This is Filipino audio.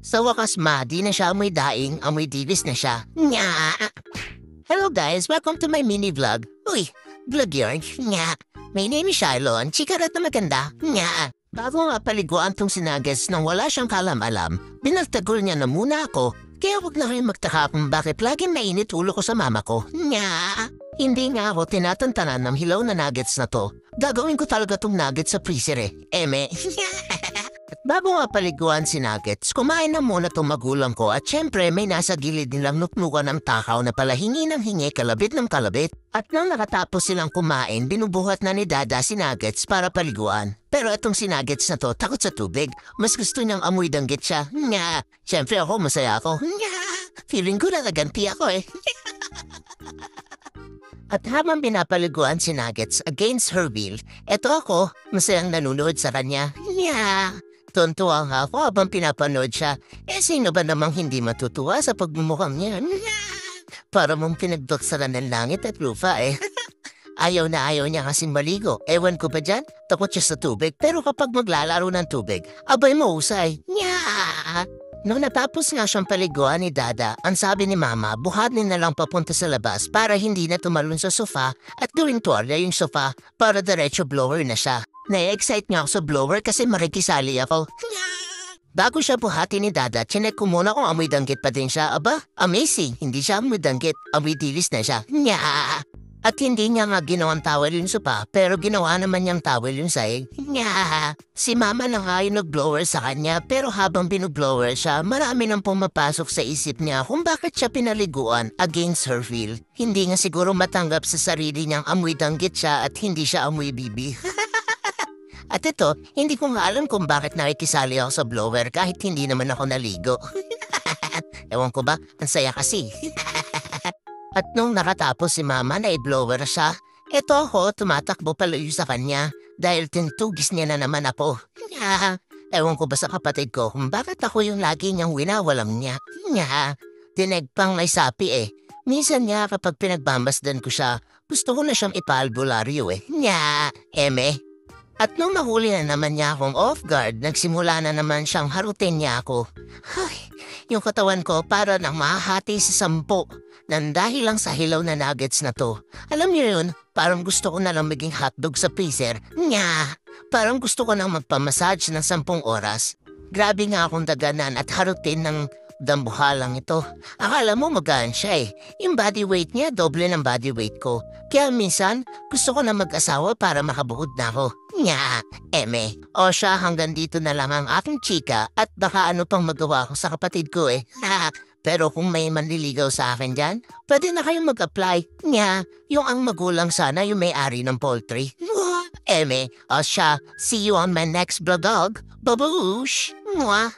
Sa wakas di na siya amoy daing, amoy divis na siya. Nya! Hello guys, welcome to my mini vlog. Uy, vlog yun. Nya! My name is Shylon, chikarat na maganda. Nya! Bago nga paliguan tong sinagas nang wala siyang kalam-alam, binaltagol niya na muna ako, kaya wag na kayong magtaka kung bakit laging mainit ulo ko sa mama ko. Nya! Hindi nga ako tinatantanan ng hilaw na nuggets na to. Gagawin ko talaga tong nuggets sa freezer eh. Eme. At bago nga paliguan si Nuggets, kumain na muna tong magulang ko at syempre may nasa gilid nilang nuknukan ng takaw na pala hingi ng hingi kalabit ng kalabit. At nang nakatapos silang kumain, binubuhat na ni Dada si Nuggets para paliguan. Pero itong si Nuggets na to takot sa tubig. Mas gusto niyang amoy danggit siya. Nga! Syempre ako masaya ako. Nga! Feeling ko na naganti ako eh. At habang pinapaliguan si Nuggets against her will, eto ako, masayang nanonood sa kanya. Nya! Tuntua nga ako habang pinapanood siya. Eh sino ba namang hindi matutuwa sa pagmumukhang niya? Nya! Para mong pinagdoksaran ng langit at lupa eh. Ayaw na ayaw niya kasing maligo. Ewan ko ba dyan? Takot siya sa tubig. Pero kapag maglalaro ng tubig, abay mahusay. Nya! Nung natapos nga siyang paliguan ni Dada, ang sabi ni Mama, buhatin na lang papunta sa labas para hindi na tumalon sa sofa at gawing tuwalya yung sofa para diretso blower na siya. Na-excite nga ako sa blower kasi makikisali ako. Bago siya buhatin ni Dada, chinek ko muna kung amoy danggit pa din siya. Aba, amazing, hindi siya amoy danggit, amoy dilis na siya. Nya! At hindi niya nga ginawang towel yung sopa, pero ginawa naman niyang towel yung sahig. Nya! Si Mama na nga yung nag-blower sa kanya, pero habang binublower siya, marami nang pumapasok sa isip niya kung bakit siya pinaliguan against her will. Hindi nga siguro matanggap sa sarili niyang amoy danggit siya at hindi siya amoy bibi. At ito, hindi ko nga alam kung bakit nakikisali ako sa blower kahit hindi naman ako naligo. Ewan ko ba, ang saya kasi. At nung nakatapos si Mama na i-blower siya, eto ako tumatakbo palayo sa kanya dahil tintugis niya na naman ako. Nya! Ewan ko ba sa kapatid ko kung bakit ako yung lagi niyang winawalam niya. Nya! Dineg pang may sapi eh. Minsan niya kapag pinagbambasdan ko siya, gusto ko na siyang ipaalbularyo eh. Nya! Eme! At nung mahuli na naman niya akong off guard, nagsimula na naman siyang harutin niya ako. Ay, yung katawan ko para nang mahahati sa 10 nang dahil lang sa hilaw na nuggets na to. Alam niyo yun, parang gusto ko na lang maging hotdog sa freezer. Nya! Parang gusto ko nang magpamassage ng 10 oras. Grabe nga akong daganan at harutin ng dambuhalang ito. Akala mo magaan siya eh. Yung body weight niya, doble ng body weight ko. Kaya minsan, gusto ko na mag-asawa para makabuhod na ako. Nya, eme. O siya, hanggang dito na lang ang aking chika at baka ano pang magawa ko sa kapatid ko eh. Pero kung may manliligaw sa akin dyan, pwede na kayong mag-apply. Nya, yung ang magulang sana yung may-ari ng poultry. Eme, o siya, see you on my next vlog. Baboosh! Mwah!